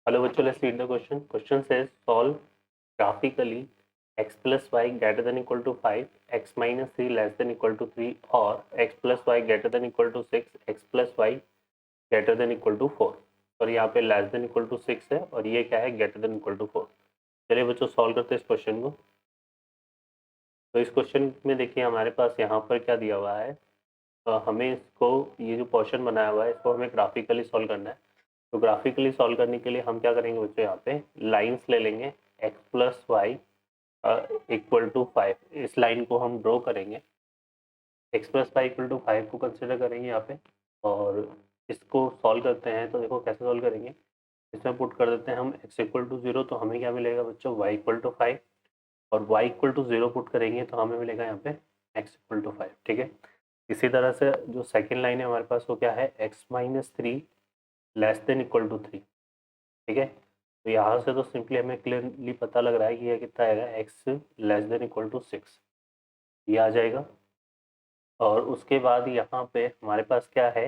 Hello bachcho, let's read the question. Question says solve graphically x plus y greater than equal to 5, x minus 3 less than equal to 3 और x plus y greater than equal to 6, x plus y greater than equal to 4. और यहाँ पे less than equal to 6 है और ये क्या है greater than equal to 4. चलिए बच्चों सॉल्व करते हैं इस क्वेश्चन को. तो इस क्वेश्चन में देखिए हमारे पास यहाँ पर क्या दिया हुआ है. हमें इसको ये जो पोर्शन बनाया हुआ है इसको हमें ग्राफिकली सॉल्व करना है. तो ग्राफिकली सॉल्व करने के लिए हम क्या करेंगे बच्चों, यहाँ पे लाइंस ले लेंगे x plus Y equal to 5. इस लाइन को हम ड्रॉ करेंगे, x plus Y equal to 5 को कंसिडर करेंगे यहाँ पे और इसको सॉल्व करते हैं. तो देखो कैसे सॉल्व करेंगे, इसमें पुट कर देते हैं हम x इक्वल टू 0. तो हमें क्या मिलेगा बच्चों, y इक्वल टू 5 और y इक्वल टू 0 पुट करेंगे तो हमें मिलेगा यहाँ पे x इक्वल टू 5. ठीक है. इसी तरह से जो सेकेंड लाइन है हमारे पास वो क्या है, x minus 3 less than equal to 3. ठीक है. तो यहाँ से तो सिंपली हमें क्लियरली पता लग रहा है कि ये कितना आएगा, x less than equal to 6 ये आ जाएगा. और उसके बाद यहाँ पे हमारे पास क्या है,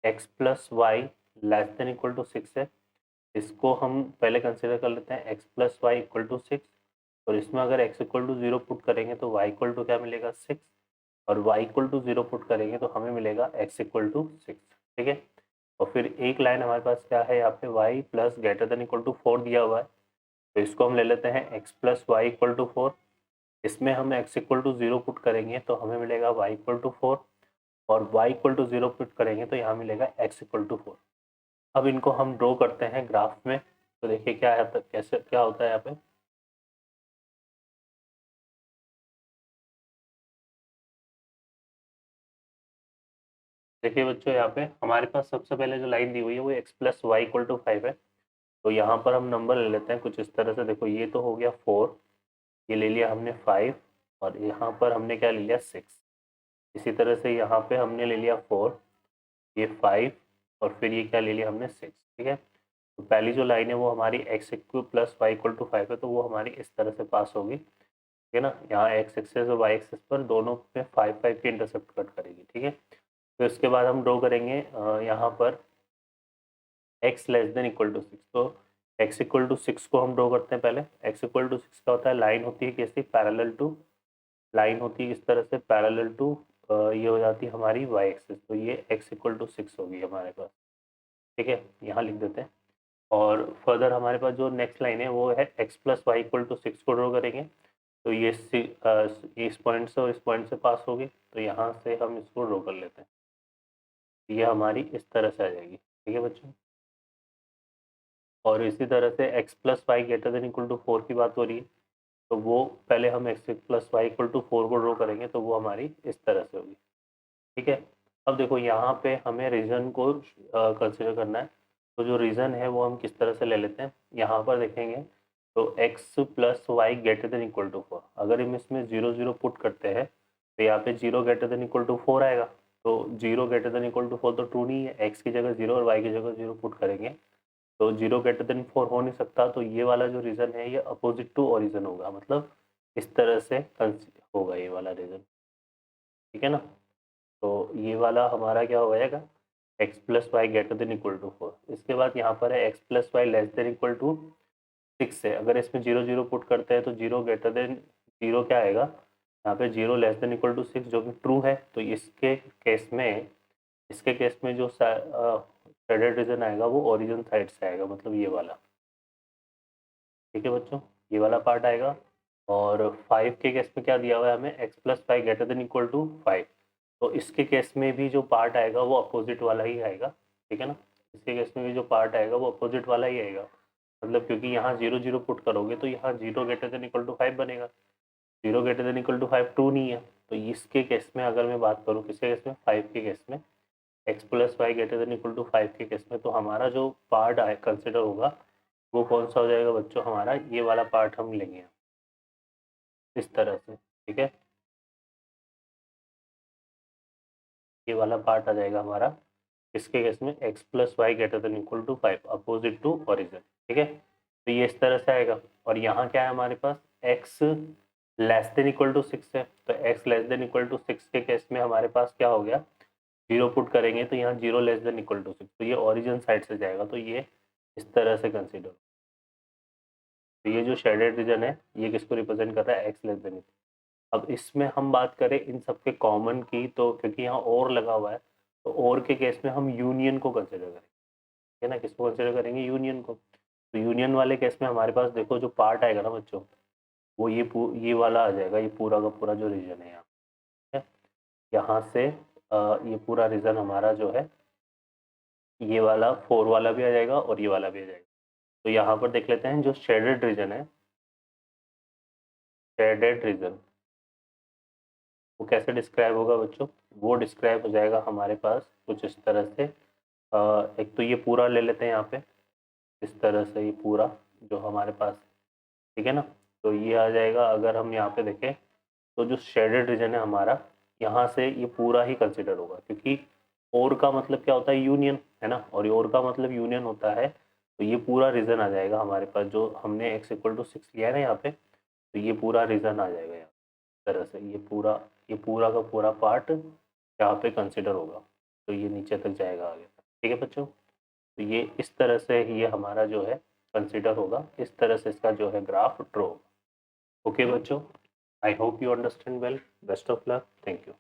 x plus Y less than equal to 6 है. इसको हम पहले कंसिडर कर लेते हैं x plus Y equal to 6 और इसमें अगर x इक्वल टू 0 पुट करेंगे तो y इक्वल टू क्या मिलेगा 6 और y इक्वल टू 0 पुट करेंगे तो हमें मिलेगा x इक्वल टू 6. ठीक है. और फिर एक लाइन हमारे पास क्या है, यहाँ पे y plus greater than equal to 4 दिया हुआ है. तो इसको हम ले लेते हैं x plus Y equal to 4. इसमें हम x इक्वल टू 0 पुट करेंगे तो हमें मिलेगा y इक्वल टू 4 और y इक्वल टू 0 पुट करेंगे तो यहाँ मिलेगा x इक्वल टू 4. अब इनको हम ड्रॉ करते हैं ग्राफ में. तो देखिए क्या है, कैसे क्या होता है यहाँ पे. देखिए बच्चों यहाँ पे हमारे पास सबसे पहले जो लाइन दी हुई है वो x plus Y equal to 5 है. तो यहाँ पर हम नंबर ले लेते हैं कुछ इस तरह से. देखो ये तो हो गया 4, ये ले लिया हमने 5 और यहाँ पर हमने क्या ले लिया 6. इसी तरह से यहाँ पे हमने ले लिया 4, ये 5 और फिर ये क्या ले लिया हमने 6. ठीक है. तो पहली जो लाइन है वो हमारी x equal plus Y equal to 5 है तो वो हमारी इस तरह से पास होगी. ठीक है ना. यहाँ x एक्सेस और y एक्सेस पर दोनों पे 5 की इंटरसेप्ट कट करेगी. ठीक है. तो इसके बाद हम ड्रॉ करेंगे यहाँ पर x less than equal to 6. तो x इक्वल टू 6 को हम ड्रॉ करते हैं पहले. x इक्वल टू 6 का होता है, लाइन होती है कैसी, पैरेलल टू, लाइन होती है इस तरह से पैरेलल टू, ये हो जाती है हमारी y एक्सिस. तो ये x इक्वल टू 6 होगी हमारे पास. ठीक है. यहाँ लिख देते हैं. और फर्दर हमारे पास जो नेक्स्ट लाइन है वो है x plus Y equal to 6 को ड्रॉ करेंगे. तो ये इस पॉइंट से और इस पॉइंट से पास होगी. तो यहाँ से हम इसको ड्रॉ कर लेते हैं. ये हमारी इस तरह से आ जाएगी. ठीक है बच्चों. और इसी तरह से x plus Y greater than equal to 4 की बात हो रही है. तो वो पहले हम x plus Y equal to 4 को ड्रॉ करेंगे तो वो हमारी इस तरह से होगी. ठीक है. अब देखो यहाँ पे हमें रीजन को कंसिडर करना है. तो जो रीजन है वो हम किस तरह से ले लेते हैं, यहाँ पर देखेंगे. तो x plus Y greater than equal to 4, अगर हम इसमें 0 0 पुट करते हैं तो यहाँ पे 0 ग्रेटर देन इक्वल टू 4 आएगा. तो 0 ग्रेटर देन इक्वल टू 4 तो ट्रू नहीं है. x की जगह 0 और y की जगह 0 पुट करेंगे तो 0 ग्रेटर देन 4 हो नहीं सकता. तो ये वाला जो रीजन है ये अपोजिट टू ओरिजिन होगा, मतलब इस तरह से होगा ये वाला रीजन. ठीक है ना. तो ये वाला हमारा क्या हो जाएगा, x plus Y greater than equal to 4. इसके बाद यहाँ पर है x plus Y less than equal to 6 है. अगर इसमें 0 0 पुट करते हैं तो 0 ग्रेटर देन 0 क्या आएगा, यहाँ पे 0 लेस देन इक्वल टू 6 जो कि ट्रू है. तो इसके केस में जो शेडेड रीजन आएगा वो ओरिजिन साइड से आएगा, मतलब ये वाला. ठीक है बच्चों, ये वाला पार्ट आएगा. और 5 के केस में क्या दिया हुआ है हमें, x plus Y greater than equal to 5. तो इसके केस में भी जो पार्ट आएगा वो अपोजिट वाला ही आएगा. ठीक है ना. इसके केस में भी जो पार्ट आएगा वो अपोजिट वाला ही आएगा, मतलब क्योंकि यहाँ 0 0 पुट करोगे तो यहाँ 0 ग्रेटर देन इक्वल टू 5 बनेगा. 0 greater than equal to 5 true नहीं है. तो इसके केस में अगर मैं बात करूँ, किसके केस में, 5 के केस में, x plus Y greater than equal to 5 के केस में, तो हमारा जो पार्ट कंसिडर होगा वो कौन सा हो जाएगा बच्चों, हमारा ये वाला पार्ट हम लेंगे इस तरह से. ठीक है. ये वाला पार्ट आ जाएगा हमारा इसके केस में x plus Y greater than equal to 5 opposite to origin. ठीक है. तो ये इस तरह से आएगा. और यहाँ क्या है हमारे पास, x less than equal to 6 है. तो x less than equal to 6 के केस में हमारे पास क्या हो गया, 0 पुट करेंगे तो यहाँ 0 लेस देन इक्वल टू 6, तो ये ओरिजिन साइड से जाएगा. तो ये इस तरह से कंसिडर। तो ये जो शेडेड रीजन है ये किसको रिप्रेजेंट कर रहा है, एक्स लेस देन। अब इसमें हम बात करें इन सबके कॉमन की, तो क्योंकि यहाँ और लगा हुआ है तो और के केस में हम यूनियन को कंसिडर करेंगे, ठीक है ना, किसको कंसिडर करेंगे, यूनियन को। तो यूनियन वाले केस में हमारे पास देखो जो पार्ट आएगा ना बच्चों, वो ये वाला आ जाएगा, ये पूरा का पूरा जो रीजन है यहाँ, ठीक है। यहाँ से ये पूरा रीजन हमारा जो है ये वाला 4 वाला भी आ जाएगा और ये वाला भी आ जाएगा। तो यहाँ पर देख लेते हैं जो शेडेड रीजन है, शेडेड रीजन वो कैसे डिस्क्राइब होगा बच्चों, वो डिस्क्राइब हो जाएगा हमारे पास कुछ इस तरह से। एक तो ये पूरा ले लेते हैं यहाँ पे, इस तरह से ये पूरा जो हमारे पास, ठीक है ना। तो ये आ जाएगा, अगर हम यहाँ पे देखें तो जो शेडेड रीजन है हमारा, यहाँ से ये पूरा ही कंसिडर होगा, क्योंकि और का मतलब क्या होता है, यूनियन, है ना, और ये और का मतलब यूनियन होता है। तो ये पूरा रीजन आ जाएगा हमारे पास, जो हमने x=6 लिया है ना यहाँ पे, तो ये पूरा रीजन आ जाएगा यहाँ तरह से, ये पूरा का पूरा पार्ट यहाँ पे कंसिडर होगा। तो ये नीचे तक जाएगा आगे तक, ठीक है बच्चों। तो ये इस तरह से ये हमारा जो है कंसिडर होगा, इस तरह से इसका जो है ग्राफ ड्रॉ होगा। ओके बच्चों, I hope you understand well, best of luck, thank you.